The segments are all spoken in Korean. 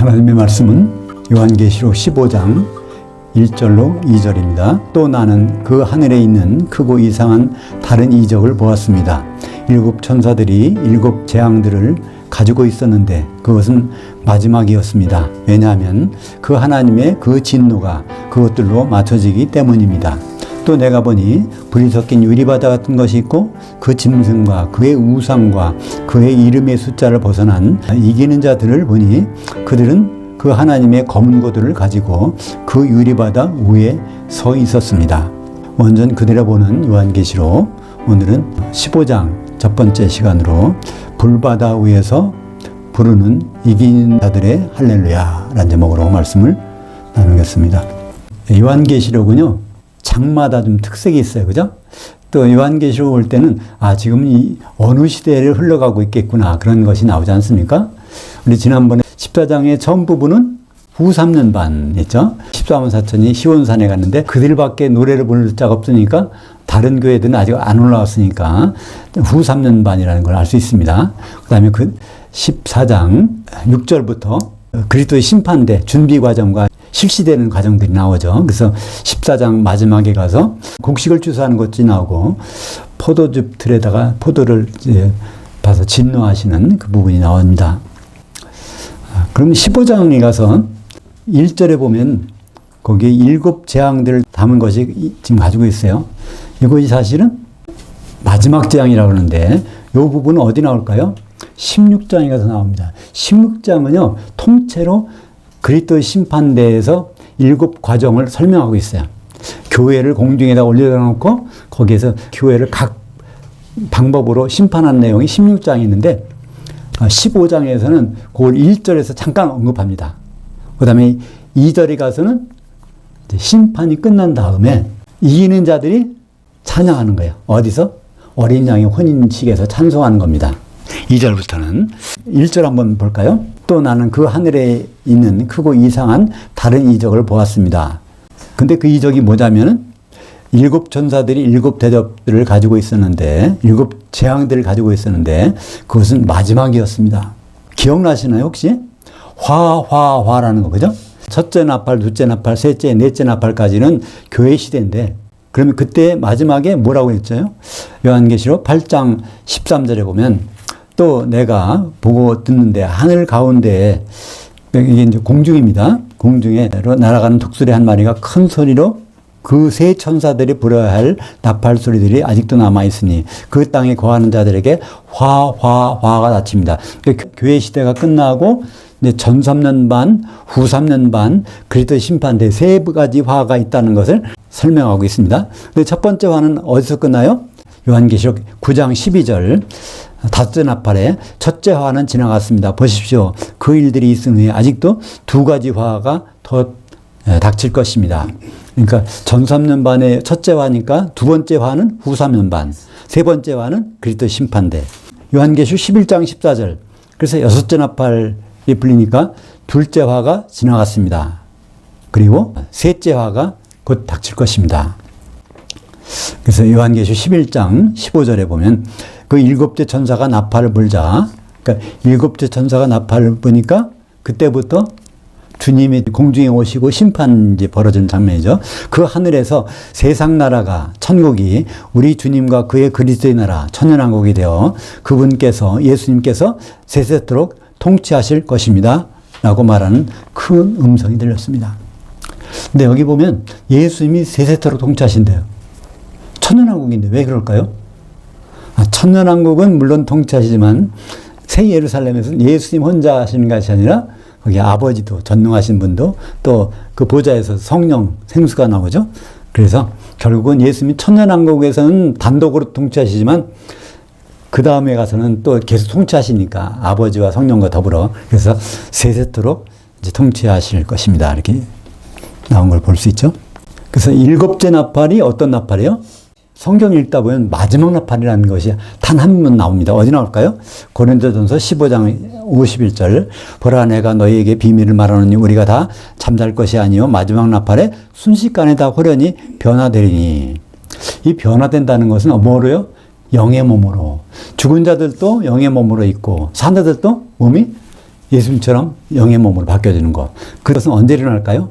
하나님의 말씀은 요한계시록 15장 1절로 2절입니다. 또 나는 그 하늘에 있는 크고 이상한 다른 이적을 보았습니다. 7 천사들이 7 재앙들을 가지고 있었는데 그것은 마지막이었습니다. 왜냐하면 그 하나님의 그 진노가 그것들로 맞춰지기 때문입니다. 또 내가 보니 불이 섞인 유리바다 같은 것이 있고 그 짐승과 그의 우상과 그의 이름의 숫자를 벗어난 이기는 자들을 보니 그들은 그 하나님의 검은 고도를 가지고 그 유리바다 위에 서 있었습니다. 원전 그대로 보는 요한계시록, 오늘은 15장 첫 번째 시간으로 불바다 위에서 부르는 이기는 자들의 할렐루야 라는 제목으로 말씀을 나누겠습니다. 요한계시록은요, 장마다 좀 특색이 있어요. 그죠? 또 요한계시록 올 때는 지금 이 어느 시대를 흘러가고 있겠구나 그런 것이 나오지 않습니까? 우리 지난번에 14장의 처음 부분은 후 3년 반 했죠. 14만 4천이 시온산에 갔는데 그들밖에 노래를 부를 자가 없으니까 다른 교회들은 아직 안 올라왔으니까 후 3년 반이라는 걸 알 수 있습니다. 그 다음에 그 14장 6절부터 그리스도의 심판대 준비 과정과 실시되는 과정들이 나오죠. 그래서 14장 마지막에 가서 곡식을 추수하는 것이 나오고 포도즙 틀에다가 포도를 봐서 진노하시는 그 부분이 나옵니다. 그럼 15장에 가서 1절에 보면 거기에 7 재앙들을 담은 것이 지금 가지고 있어요. 이것이 사실은 마지막 재앙이라고 하는데 이 부분은 어디 나올까요? 16장에 가서 나옵니다. 16장은요, 통째로 그리스도의 심판대에서 7 과정을 설명하고 있어요. 교회를 공중에다 올려놓고 거기에서 교회를 각 방법으로 심판한 내용이 16장이 있는데 15장에서는 그걸 1절에서 잠깐 언급합니다. 그 다음에 2절에 가서는 심판이 끝난 다음에 이기는 자들이 찬양하는 거예요. 어디서? 어린 양의 혼인식에서 찬송하는 겁니다. 2절부터는 1절 한번 볼까요? 또 나는 그 하늘에 있는 크고 이상한 다른 이적을 보았습니다. 근데 그 이적이 뭐냐면은 7 천사들이 7 대접들을 가지고 있었는데 7 재앙들을 가지고 있었는데 그것은 마지막이었습니다. 기억나시나요 혹시? 화라는 거 그죠? 첫째 나팔, 둘째 나팔, 셋째, 넷째 나팔까지는 교회 시대인데 그러면 그때 마지막에 뭐라고 했죠? 요한계시록 8장 13절에 보면 또 내가 보고 듣는데 하늘 가운데에 이게 이제 공중입니다. 공중에 날아가는 독수리 한 마리가 큰 소리로 그 세 천사들이 불어야 할 나팔 소리들이 아직도 남아있으니 그 땅에 거하는 자들에게 화가 닫힙니다. 교회 시대가 끝나고 전 3년 반, 후 3년 반 그리스도 심판대 3가지 화가 있다는 것을 설명하고 있습니다. 근데 첫 번째 화는 어디서 끝나요? 요한계시록 9장 12절 5째 나팔에 첫째 화는 지나갔습니다. 보십시오. 그 일들이 있은 후에 아직도 2가지 화가 더 닥칠 것입니다. 그러니까 전 3년 반의 첫째 화니까 두 번째 화는 후 3년 반, 세 번째 화는 그리스도 심판대. 요한계시록 11장 14절. 그래서 6째 나팔이 불리니까 둘째 화가 지나갔습니다. 그리고 셋째 화가 곧 닥칠 것입니다. 그래서 요한계시록 11장 15절에 보면 그 7째 천사가 나팔을 불자, 그러니까 7째 천사가 나팔을 부니까 그때부터 주님이 공중에 오시고 심판이 벌어지는 장면이죠. 그 하늘에서 세상 나라가, 천국이 우리 주님과 그의 그리스도의 나라, 천년왕국이 되어 그분께서, 예수님께서 세세토록 통치하실 것입니다. 라고 말하는 큰 음성이 들렸습니다. 근데 여기 보면 예수님이 세세토록 통치하신대요. 천년왕국인데 왜 그럴까요? 천년왕국은 물론 통치하시지만 새 예루살렘에서는 예수님 혼자 하시는 것이 아니라 거기 아버지도 전능하신 분도 또 그 보좌에서 성령 생수가 나오죠. 그래서 결국은 예수님이 천년왕국에서는 단독으로 통치하시지만 그 다음에 가서는 또 계속 통치하시니까 아버지와 성령과 더불어 그래서 세세토록 이제 통치하실 것입니다. 이렇게 나온 걸 볼 수 있죠. 그래서 7째 나팔이 어떤 나팔이에요? 성경 읽다 보면 마지막 나팔이라는 것이 단 한 번 나옵니다. 어디 나올까요? 고린도전서 15장 51절 보라 내가 너희에게 비밀을 말하노니 우리가 다 잠잘 것이 아니요 마지막 나팔에 순식간에 다 호련히 변화되리니. 이 변화된다는 것은 뭐로요? 영의 몸으로. 죽은 자들도 영의 몸으로 있고 산 자들도 몸이 예수님처럼 영의 몸으로 바뀌어지는 것. 그것은 언제 일어날까요?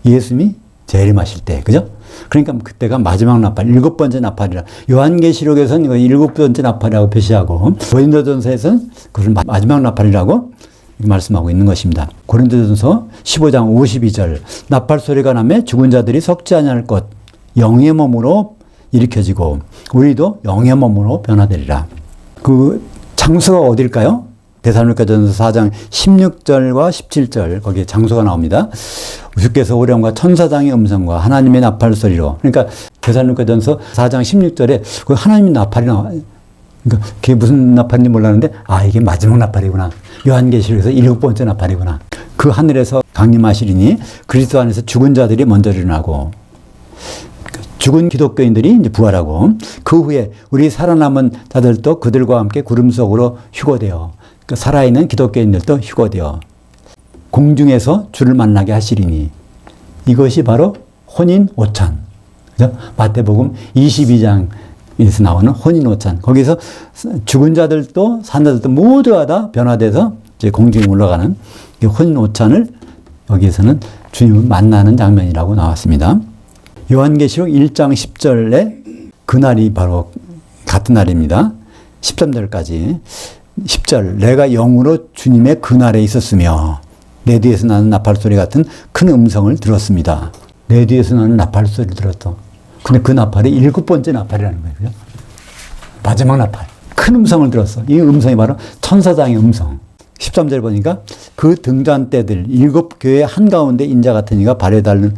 예수님이 재림하실 때, 그죠? 그러니까 그때가 마지막 나팔, 7번째 나팔이라. 요한계시록에서는 이거 7번째 나팔이라고 표시하고, 고린도전서에서는 그걸 마지막 나팔이라고 말씀하고 있는 것입니다. 고린도전서 15장 52절. 나팔 소리가 나며 죽은 자들이 썩지 아니할 것, 영의 몸으로 일으켜지고, 우리도 영의 몸으로 변화되리라. 그 장소가 어딜까요? 데살로니가전서 4장 16절과 17절, 거기에 장소가 나옵니다. 주께서 오령과 천사장의 음성과 하나님의 나팔 소리로. 그러니까 데살로니가전서 4장 16절에 그 하나님의 나팔이 나와요. 그러니까 그게 무슨 나팔인지 몰랐는데, 아, 이게 마지막 나팔이구나. 요한계시록에서 7번째 나팔이구나. 그 하늘에서 강림하시리니 그리스도 안에서 죽은 자들이 먼저 일어나고, 죽은 기독교인들이 이제 부활하고, 그 후에 우리 살아남은 자들도 그들과 함께 구름 속으로 휴거되어, 그러니까 살아있는 기독교인들도 휴거되어 공중에서 주를 만나게 하시리니, 이것이 바로 혼인 오찬. 그죠? 마태복음 22장에서 나오는 혼인 오찬. 거기서 죽은 자들도 산 자들도 모두가 다 변화돼서 이제 공중에 올라가는 혼인 오찬을 여기에서는 주님을 만나는 장면이라고 나왔습니다. 요한계시록 1장 10절에 그날이 바로 같은 날입니다. 13절까지. 10절, 내가 영으로 주님의 그날에 있었으며 내 뒤에서 나는 나팔 소리 같은 큰 음성을 들었습니다. 내 뒤에서 나는 나팔 소리를 들었어. 근데 그 나팔이 7번째 나팔이라는 거예요. 그죠? 마지막 나팔. 큰 음성을 들었어. 이 음성이 바로 천사장의 음성. 13절 보니까 그 등잔 때들 7교회 한가운데 인자 같은 이가 발에 달는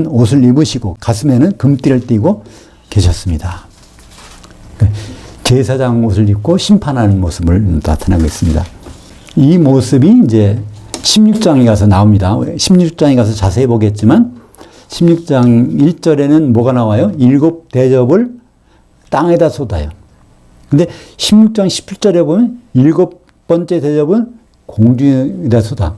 옷을 입으시고 가슴에는 금띠를 띠고 계셨습니다. 제사장 옷을 입고 심판하는 모습을 나타내고 있습니다. 이 모습이 이제 16장에 가서 나옵니다. 16장에 가서 자세히 보겠지만 16장 1절에는 뭐가 나와요? 7 대접을 땅에다 쏟아요. 근데 16장 17절에 보면 7번째 대접은 공중에다 쏟아.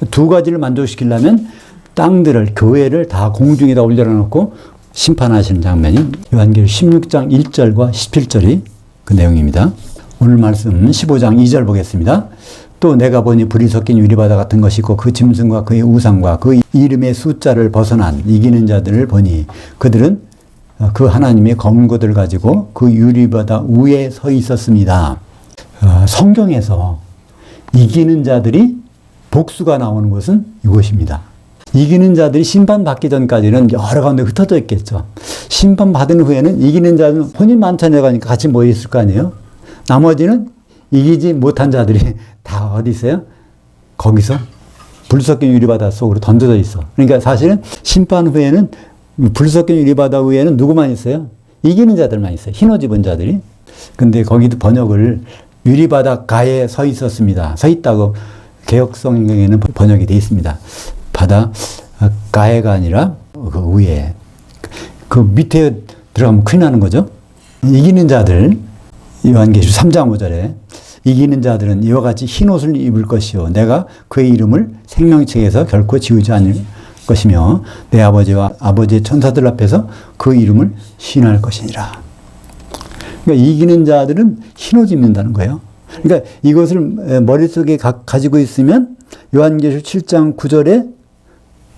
두 가지를 만족시키려면 땅들을, 교회를 다 공중에다 올려놓고 심판하시는 장면이 요한계시록 16장 1절과 17절이 그 내용입니다. 오늘 말씀 15장 2절 보겠습니다. 또 내가 보니 불이 섞인 유리바다 같은 것이 있고 그 짐승과 그의 우상과 그 이름의 숫자를 벗어난 이기는 자들을 보니 그들은 그 하나님의 검고들을 가지고 그 유리바다 위에 서 있었습니다. 성경에서 이기는 자들이 복수가 나오는 것은 이것입니다. 이기는 자들이 심판받기 전까지는 여러 가운데 흩어져 있겠죠. 심판받은 후에는 이기는 자들은 혼인 만찬에 가니까 같이 모여 있을 거 아니에요. 나머지는 이기지 못한 자들이 다 어디 있어요? 거기서 불 섞인 유리바다 속으로 던져져 있어. 그러니까 사실은 심판 후에는 불 섞인 유리바다 위에는 누구만 있어요? 이기는 자들만 있어요. 흰 옷 입은 자들이. 근데 거기도 번역을 유리바다 가에 서 있었습니다. 서 있다고 개역성경에는 번역이 되어 있습니다. 바다 가해가 아니라 그 위에, 그 밑에 들어가면 큰일 나는 거죠. 이기는 자들, 요한계시록 3장 5절에 이기는 자들은 이와 같이 흰 옷을 입을 것이요 내가 그의 이름을 생명책에서 결코 지우지 않을 것이며 내 아버지와 아버지의 천사들 앞에서 그 이름을 시인할 것이니라. 그러니까 이기는 자들은 흰 옷 입는다는 거예요. 그러니까 이것을 머릿속에 가지고 있으면 요한계시록 7장 9절에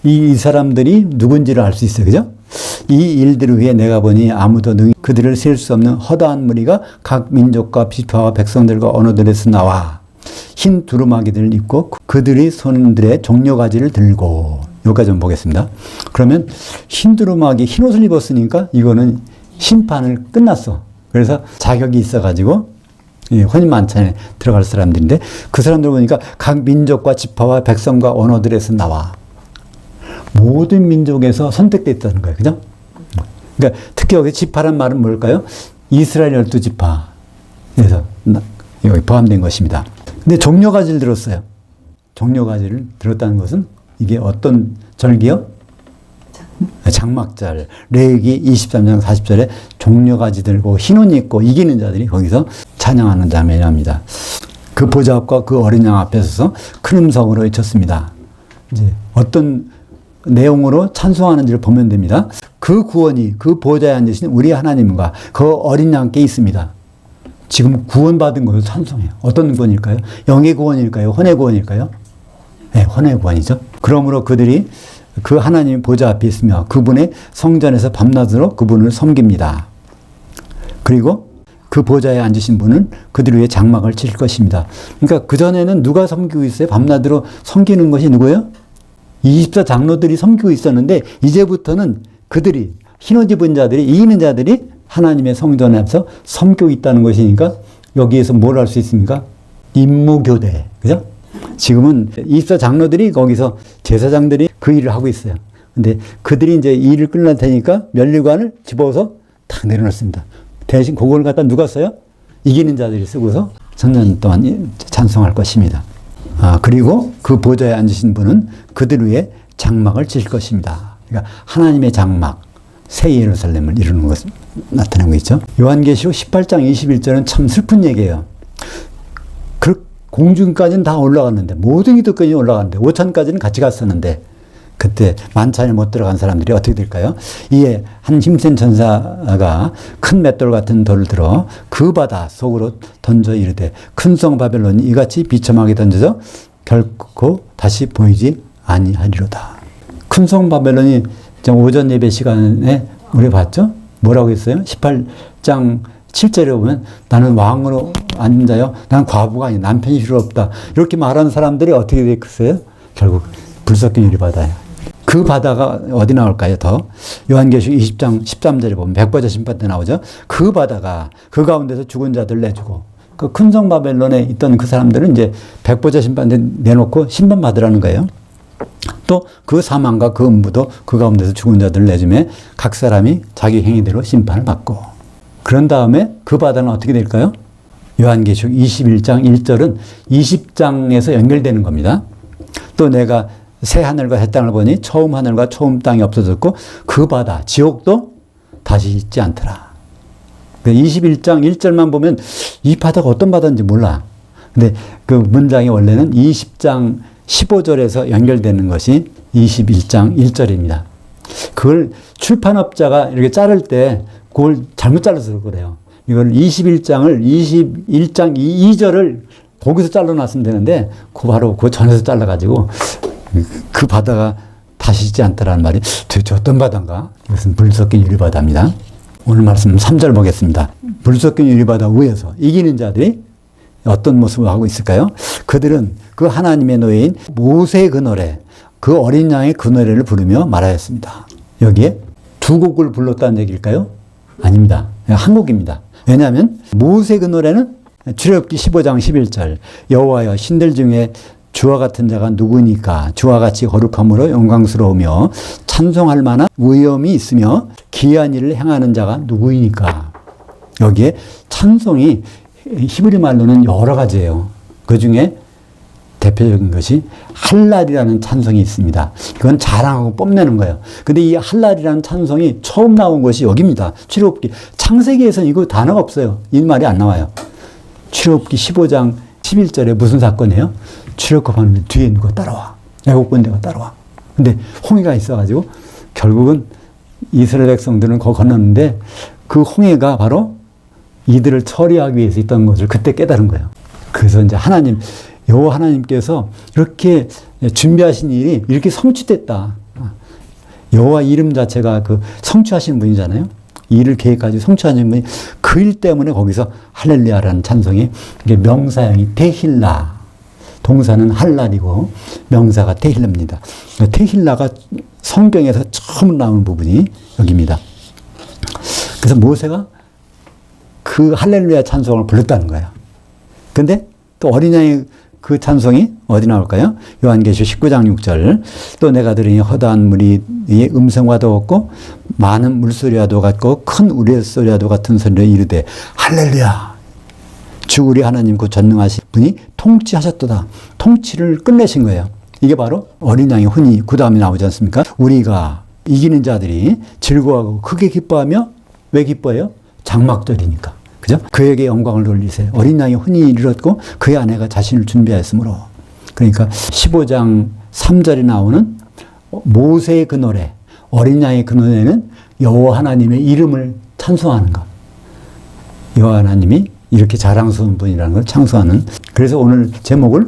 이 사람들이 누군지를 알 수 있어요. 그죠? 이 일들을 위해 내가 보니 아무도 능히 그들을 셀 수 없는 허다한 무리가 각 민족과 지파와 백성들과 언어들에서 나와 흰 두루마기들을 입고 그들이 손들에 종려가지를 들고, 여기까지 좀 보겠습니다. 그러면 흰 두루마기, 흰 옷을 입었으니까 이거는 심판을 끝났어. 그래서 자격이 있어가지고 혼인 만찬에 들어갈 사람들인데 그 사람들 보니까 각 민족과 지파와 백성과 언어들에서 나와. 모든 민족에서 선택됐다는 거예요. 그죠? 그러니까 특히 여기 지파란 말은 뭘까요? 이스라엘 12지파에서 여기 포함된 것입니다. 근데 종려가지를 들었어요. 종려가지를 들었다는 것은 이게 어떤 절기요? 장막절. 레위기 23장 40절에 종려가지 들고 흰 옷 입고 이기는 자들이 거기서 찬양하는 장면이 납니다. 그 보좌 앞과 그 어린 양 앞에 서서 큰 음성으로 외쳤습니다. 이제 어떤 내용으로 찬송하는지를 보면 됩니다. 그 구원이 그 보좌에 앉으신 우리 하나님과 그 어린 양께 있습니다. 지금 구원받은 것을 찬송해요. 어떤 구원일까요? 영의 구원일까요? 혼의 구원일까요? 네, 헌의 구원이죠. 그러므로 그들이 그 하나님 보좌 앞에 있으며 그분의 성전에서 밤낮으로 그분을 섬깁니다. 그리고 그 보좌에 앉으신 분은 그들 위에 장막을 칠 것입니다. 그러니까 그전에는 누가 섬기고 있어요? 밤낮으로 섬기는 것이 누구예요? 24 장로들이 섬기고 있었는데 이제부터는 그들이 흰옷 입은 자들이 이기는 자들이 하나님의 성전에서 섬기고 있다는 것이니까 여기에서 뭘 할 수 있습니까? 임무교대. 그죠? 지금은 24 장로들이 거기서 제사장들이 그 일을 하고 있어요. 근데 그들이 이제 이 일을 끝날 테니까 면류관을 집어서 탁 내려놓습니다. 대신 그걸 갖다 누가 써요? 이기는 자들이 쓰고서 천년 동안 찬송할 것입니다. 그리고 그 보좌에 앉으신 분은 그들 위에 장막을 칠 것입니다. 그러니까 하나님의 장막, 새 예루살렘을 이루는 것을 나타내고 있죠. 요한계시록 18장 21절은 참 슬픈 얘기예요. 공중까지는 다 올라갔는데, 모든 기도까지 올라갔는데, 5천까지는 같이 갔었는데, 그때 만찬에 못 들어간 사람들이 어떻게 될까요? 이에 한 힘센 전사가 큰 맷돌 같은 돌을 들어 그 바다 속으로 던져 이르되 큰 성 바벨론이 이같이 비참하게 던져져 결코 다시 보이지 아니하리로다. 큰 성 바벨론이 오전 예배 시간에 우리 봤죠? 뭐라고 했어요? 18장 7절에 보면 나는 왕으로 앉은 자요. 나는 과부가 아니 남편이 필요 없다. 이렇게 말하는 사람들이 어떻게 됐겠어요? 결국 불섞인 유리바다예요. 그 바다가 어디 나올까요? 더 요한계시록 20장 13절에 보면 백보자 심판 때 나오죠. 그 바다가 그 가운데서 죽은 자들 내주고 그 큰 성 바벨론에 있던 그 사람들은 이제 백보자 심판 때 내놓고 심판 받으라는 거예요. 또 그 사망과 그 음부도 그 가운데서 죽은 자들 내주매 각 사람이 자기 행위대로 심판을 받고 그런 다음에 그 바다는 어떻게 될까요? 요한계시록 21장 1절은 20장에서 연결되는 겁니다. 또 내가 새 하늘과 새 땅을 보니 처음 하늘과 처음 땅이 없어졌고 그 바다, 지옥도 다시 있지 않더라. 21장 1절만 보면 이 바다가 어떤 바다인지 몰라. 근데 그 문장이 원래는 20장 15절에서 연결되는 것이 21장 1절입니다. 그걸 출판업자가 이렇게 자를 때 그걸 잘못 잘라서 그래요. 이걸 21장 2절을 거기서 잘라놨으면 되는데 바로 그 전에서 잘라가지고 그 바다가 다시 있지 않다라는 말이 도대체 어떤 바다인가? 이것은 물 섞인 유리바다입니다. 오늘 말씀 3절 보겠습니다. 물 섞인 유리바다 위에서 이기는 자들이 어떤 모습을 하고 있을까요? 그들은 그 하나님의 노예인 모세의 그 노래, 그 어린 양의 그 노래를 부르며 말하였습니다. 여기에 두 곡을 불렀다는 얘기일까요? 아닙니다. 한 곡입니다. 왜냐하면 모세 그 노래는 출애굽기 15장 11절 여호와여 신들 중에 주와 같은 자가 누구니까 주와 같이 거룩함으로 영광스러우며 찬송할 만한 위엄이 있으며 기이한 일을 행하는 자가 누구이니까. 여기에 찬송이 히브리 말로는 여러 가지예요. 그 중에 대표적인 것이 할랄이라는 찬송이 있습니다. 그건 자랑하고 뽐내는 거예요. 근데 이 할랄이라는 찬송이 처음 나온 것이 여기입니다. 출애굽기. 창세기에서는 이거 단어가 없어요. 이 말이 안 나와요. 출애굽기 15장 11절에 무슨 사건이에요? 출애굽하는데 뒤에 누가 따라와. 애국 군대가 따라와. 근데 홍해가 있어가지고 결국은 이스라엘 백성들은 거기 건넜는데 그 홍해가 바로 이들을 처리하기 위해서 있던 것을 그때 깨달은 거예요. 그래서 이제 여호와 하나님께서 이렇게 준비하신 일이 이렇게 성취됐다. 여호와 이름 자체가 그 성취하신 분이잖아요. 일을 계획하시고 성취하신 분이 그 일 때문에 거기서 할렐루야라는 찬송이 이게 명사형이 테힐라. 동사는 할랄이고 명사가 테힐라입니다. 테힐라가 성경에서 처음 나오는 부분이 여기입니다. 그래서 모세가 그 할렐루야 찬송을 불렀다는 거예요. 근데 또 어린 양의 그 찬송이 어디 나올까요? 요한계시록 19장 6절. 또 내가 들으니 허다한 물이 음성과도 같고 많은 물소리와도 같고 큰 우레소리와도 같은 소리를 이르되 할렐루야. 주 우리 하나님 그 전능하신 분이 통치하셨도다. 통치를 끝내신 거예요. 이게 바로 어린 양의 훈이 그 다음에 나오지 않습니까? 우리가 이기는 자들이 즐거워하고 크게 기뻐하며 왜 기뻐해요? 장막절이니까. 그죠? 그에게 영광을 돌리세요. 어린 양이 혼이 이르렀고 그의 아내가 자신을 준비하였으므로. 그러니까 15장 3절에 나오는 모세의 그 노래, 어린 양의 그 노래는 여호와 하나님의 이름을 찬송하는 것. 여호와 하나님이 이렇게 자랑스러운 분이라는 걸 찬송하는. 그래서 오늘 제목을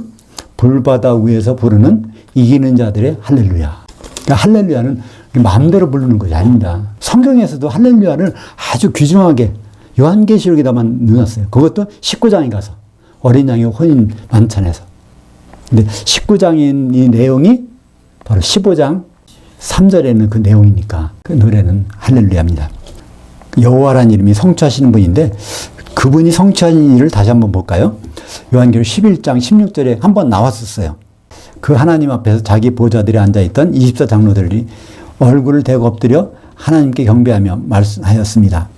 불바다 위에서 부르는 이기는 자들의 할렐루야. 그러니까 할렐루야는 마음대로 부르는 것이 아닙니다. 성경에서도 할렐루야를 아주 귀중하게 요한계시록에다만 넣어놨어요. 그것도 19장에 가서 어린 양의 혼인 만찬에서. 근데 19장인 이 내용이 바로 15장 3절에 있는 그 내용이니까 그 노래는 할렐루야입니다. 여호와라는 이름이 성취하시는 분인데 그분이 성취하신 일을 다시 한번 볼까요? 요한계시록 11장 16절에 한번 나왔었어요. 그 하나님 앞에서 자기 보좌들에 앉아있던 24장로들이 얼굴을 대고 엎드려 하나님께 경배하며 말씀하였습니다.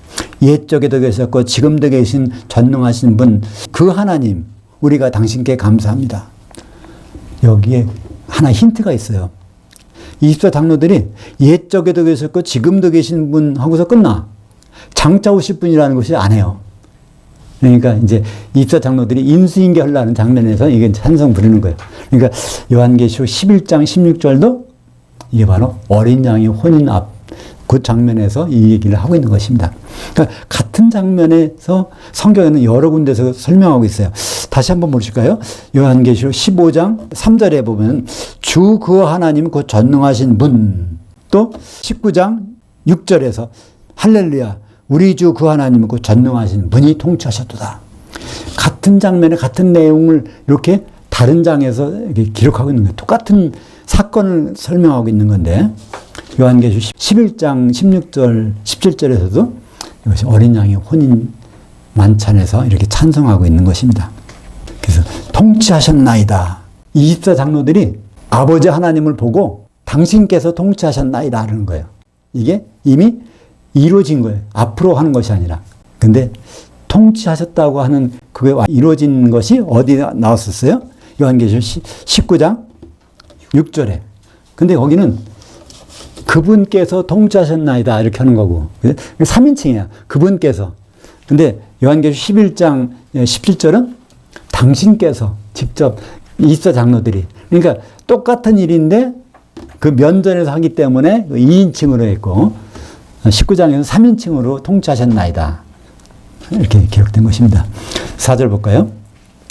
옛적에도 계셨고 지금도 계신 전능하신 분 그 하나님 우리가 당신께 감사합니다. 여기에 하나 힌트가 있어요. 24장로들이 옛적에도 계셨고 지금도 계신 분 하고서 끝나. 장차 오실 분이라는 것이 안 해요. 그러니까 이제 24장로들이 인수인계 하려는 장면에서 이게 찬송 부르는 거예요. 그러니까 요한계시록 11장 16절도 이게 바로 어린 양의 혼인 앞 그 장면에서 이 얘기를 하고 있는 것입니다. 그러니까 같은 장면에서 성경에는 여러 군데서 설명하고 있어요. 다시 한번 보실까요? 요한계시록 15장 3절에 보면 주 그 하나님 그 전능하신 분, 또 19장 6절에서 할렐루야 우리 주 그 하나님은 그 전능하신 분이 통치하셨도다. 같은 장면에 같은 내용을 이렇게 다른 장에서 이렇게 기록하고 있는 거예요. 똑같은 사건을 설명하고 있는 건데 요한계시록 11장 16절 17절에서도 이것이 어린 양의 혼인 만찬에서 이렇게 찬송하고 있는 것입니다. 그래서 통치하셨나이다. 24장로들이 아버지 하나님을 보고 당신께서 통치하셨나이다 하는 거예요. 이게 이미 이루어진 거예요. 앞으로 하는 것이 아니라. 근데 통치하셨다고 하는 그게 이루어진 것이 어디에 나왔었어요? 요한계시록 19장 6절에. 근데 거기는 그분께서 통치하셨나이다 이렇게 하는 거고 3인칭이야. 그분께서. 근데 요한계시록 11장 17절은 당신께서 직접 24장로들이. 그러니까 똑같은 일인데 그 면전에서 하기 때문에 2인칭으로 했고 19장에서 3인칭으로 통치하셨나이다. 이렇게 기록된 것입니다. 4절 볼까요?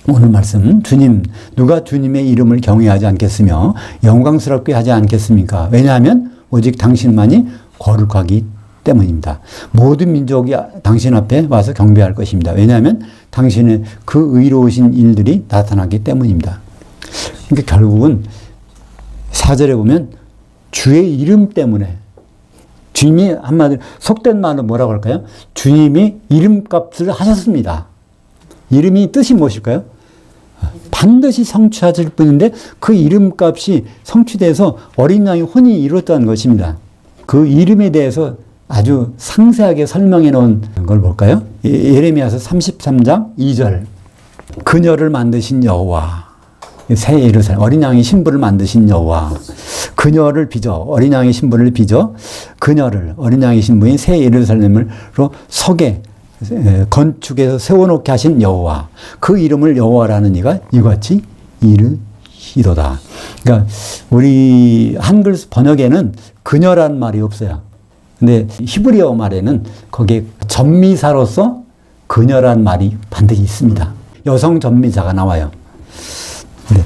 오늘 말씀 주님 누가 주님의 이름을 경외하지 않겠으며 영광스럽게 하지 않겠습니까? 왜냐하면 오직 당신만이 거룩하기 때문입니다. 모든 민족이 당신 앞에 와서 경배할 것입니다. 왜냐하면 당신의 그 의로우신 일들이 나타나기 때문입니다. 그러니까 결국은 4절에 보면 주의 이름 때문에 주님이 한마디로 속된 말로 뭐라고 할까요? 주님이 이름값을 하셨습니다. 이름이 뜻이 무엇일까요? 반드시 성취하실 분인데 그 이름값이 성취돼서 어린 양의 혼이 이루어졌다는 것입니다. 그 이름에 대해서 아주 상세하게 설명해 놓은 걸 볼까요? 예레미야서 33장 2절 그녀를 만드신 여호와 새 예루살렘 어린 양의 신부를 만드신 여호와 그녀를 빚어 어린 양의 신부를 빚어 그녀를 어린 양의 신부인 새 예루살렘으로 서게 건축해서 세워놓게 하신 여호와 그 이름을 여호와라는 이가 이같이 이르시도다. 그러니까 우리 한글 번역에는 그녀란 말이 없어요. 근데 히브리어 말에는 거기에 전미사로서 그녀란 말이 반드시 있습니다. 여성 전미사가 나와요. 근데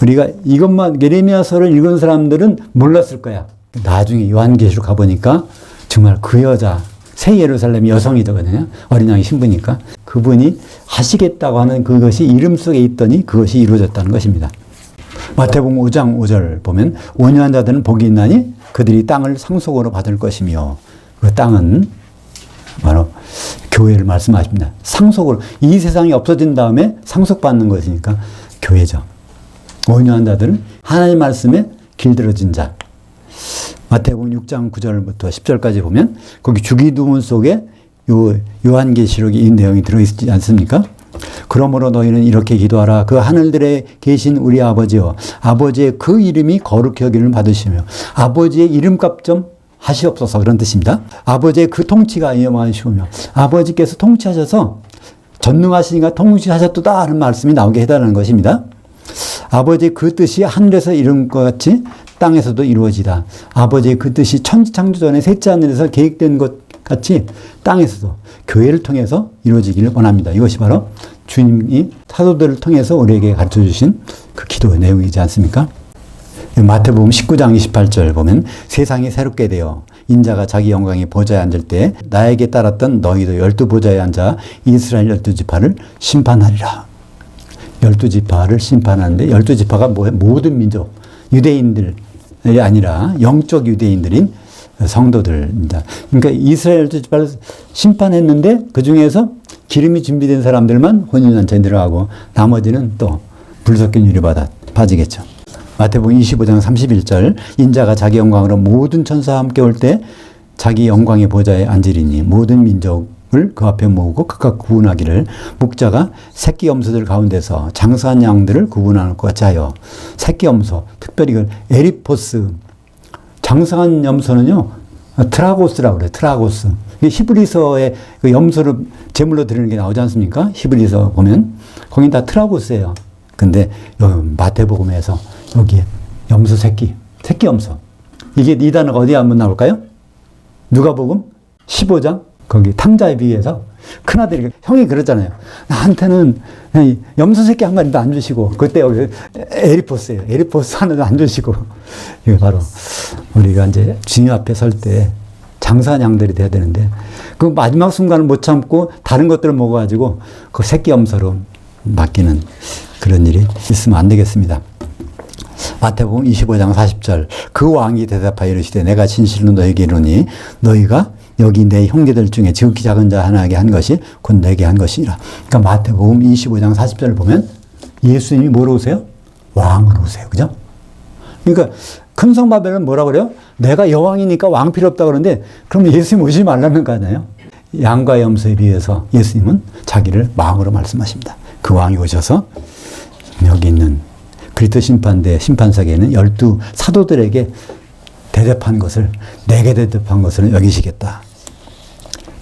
우리가 이것만 예레미야서를 읽은 사람들은 몰랐을 거야. 나중에 요한계시록 가보니까 정말 그 여자 새 예루살렘 여성이거든요. 어린 양의 신부니까. 그분이 하시겠다고 하는 그것이 이름 속에 있더니 그것이 이루어졌다는 것입니다. 마태복음 5장 5절 보면 온유한 자들은 복이 있나니 그들이 땅을 상속으로 받을 것이며 그 땅은 바로 교회를 말씀하십니다. 상속으로 이 세상이 없어진 다음에 상속받는 것이니까 교회죠. 온유한 자들은 하나님 말씀에 길들여진 자. 마태복음 6장 9절부터 10절까지 보면 거기 주기도문 속에 요한계시록이 이 내용이 들어있지 않습니까? 그러므로 너희는 이렇게 기도하라. 그 하늘들에 계신 우리 아버지여 아버지의 그 이름이 거룩히 여김을 받으시며 아버지의 이름값 좀 하시옵소서 그런 뜻입니다. 아버지의 그 통치가 영원하시오며 아버지께서 통치하셔서 전능하시니까 통치하셨도다 하는 말씀이 나오게 해달라는 것입니다. 아버지의 그 뜻이 하늘에서 이룬 것 같이 땅에서도 이루어지다. 아버지의 그 뜻이 천지창조 전에 셋째 하늘에서 계획된 것 같이 땅에서도 교회를 통해서 이루어지기를 원합니다. 이것이 바로 주님이 사도들을 통해서 우리에게 가르쳐 주신 그 기도의 내용이지 않습니까? 마태복음 19장 28절 보면 세상이 새롭게 되어 인자가 자기 영광의 보좌에 앉을 때 나에게 따랐던 너희도 12보좌에 앉아 이스라엘 12지파를 심판하리라. 12지파를 심판하는데 12지파가 뭐예요? 모든 민족, 유대인들이 아니라 영적 유대인들인 성도들입니다. 그러니까 이스라엘 12지파를 심판했는데 그 중에서 기름이 준비된 사람들만 혼인잔치에 들어가고 나머지는 또 불섞인 유리바다 빠지겠죠. 마태복음 25장 31절 인자가 자기 영광으로 모든 천사와 함께 올 때 자기 영광의 보좌에 앉으리니 모든 민족을 그 앞에 모으고 각각 구분하기를 목자가 새끼 염소들 가운데서 장사한 양들을 구분하는 것 같이 하여 새끼 염소 특별히 그 에리포스 장사한 염소는요 트라고스라고 그래요. 트라고스. 히브리서에 그 염소를 제물로 드리는 게 나오지 않습니까? 히브리서 보면 거긴 다 트라고스예요. 근데 마태복음에서 여기에 염소 새끼 염소. 이게 이 단어가 어디에 한번 나올까요? 누가복음 15장 거기 탕자에 비해서 큰아들이 형이 그랬잖아요. 나한테는 염소 새끼 한 마리도 안 주시고 그때 여기 에리포스예요. 에리포스 하나도 안 주시고 이게 바로 우리가 이제 주님 앞에 설 때 장사한 양들이 돼야 되는데 그 마지막 순간을 못 참고 다른 것들을 먹어가지고 그 새끼 염소로 맡기는 그런 일이 있으면 안 되겠습니다. 마태복음 25장 40절 그 왕이 대답하여 이르시되 내가 진실로 너에게 이르노니 너희가 여기 내 형제들 중에 지극히 작은 자 하나에게 한 것이 곧 내게 한 것이라. 그러니까 마태복음 25장 40절을 보면 예수님이 뭐로 오세요? 왕으로 오세요. 그죠? 그러니까 큰 성바벨은 뭐라고 그래요? 내가 여왕이니까 왕 필요 없다고 그러는데 그러면 예수님 오지 말라는 거 아니에요? 양과 염소에 비해서 예수님은 자기를 왕으로 말씀하십니다. 그 왕이 오셔서 여기 있는 그리스도 심판대 심판석에는 12 사도들에게 대접한 것을 내게 대접한 것을 여기시겠다.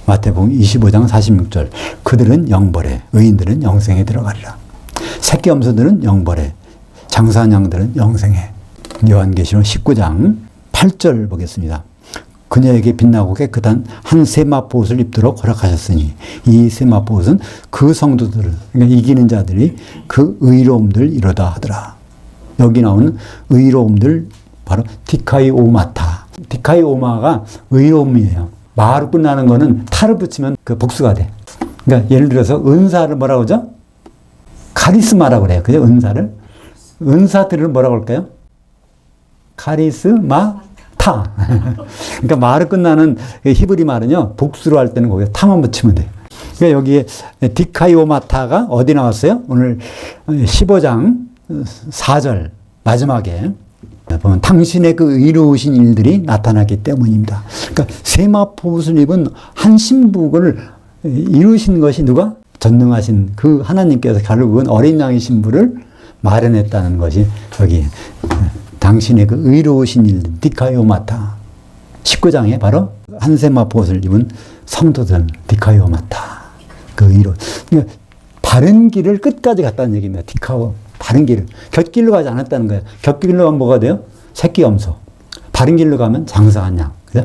마태복음 25장 46절 그들은 영벌에 의인들은 영생에 들어가리라. 새끼 염소들은 영벌에 장사한 양들은 영생에. 요한계시록 19장 8절 보겠습니다. 그녀에게 빛나고 깨끗한 한 세마포 옷을 입도록 허락하셨으니 이 세마포 옷은 그 성도들을 그러니까 이기는 자들이 그 의로움들 이루다 하더라. 여기 나오는 의로움들 바로 디카이오마타. 디카이오마가 의로움이에요. 마로 끝나는 거는 타를 붙이면 그 복수가 돼. 그러니까 예를 들어서 은사를 뭐라고 하죠? 카리스마라고 그래요. 그죠? 은사를. 은사들을 뭐라고 할까요? 카리스마타. 그러니까 마로 끝나는 히브리 말은요. 복수로 할 때는 거기에 타만 붙이면 돼요. 그러니까 여기에 디카이오마타가 어디 나왔어요? 오늘 15장 4절 마지막에 보면 당신의 그 의로우신 일들이 나타나기 때문입니다. 그러니까 세마포 옷을 입은 한 신부를 이루신 것이 누가? 전능하신 그 하나님께서 결국은 어린 양의 신부를 마련했다는 것이 여기 당신의 그 의로우신 일들 디카이오마타 19장에 바로 한 세마포 옷을 입은 성도들 디카이오마타 그 의로 그러니까 바른 길을 끝까지 갔다는 얘기입니다. 디카오 바른 길을. 곁길로 가지 않았다는 거예요. 곁길로 가면 뭐가 돼요? 새끼 염소. 바른 길로 가면 장사한 양. 그죠?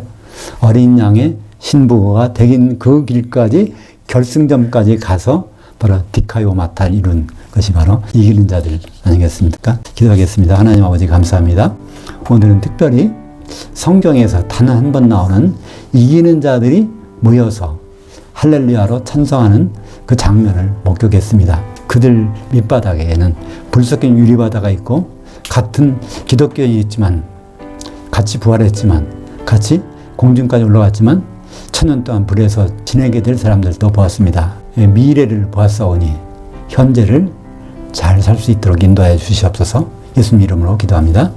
어린 양의 신부가 되긴 그 길까지 결승점까지 가서 바로 디카이오마타를 이룬 것이 바로 이기는 자들 아니겠습니까? 기도하겠습니다. 하나님 아버지 감사합니다. 오늘은 특별히 성경에서 단 한 번 나오는 이기는 자들이 모여서 할렐루야로 찬송하는 그 장면을 목격했습니다. 그들 밑바닥에는 불 섞인 유리바다가 있고 같은 기독교인이었지만 같이 부활했지만 같이 공중까지 올라갔지만 천년 동안 불에서 지내게 될 사람들도 보았습니다. 미래를 보았사오니 현재를 잘 살 수 있도록 인도하여 주시옵소서. 예수님 이름으로 기도합니다.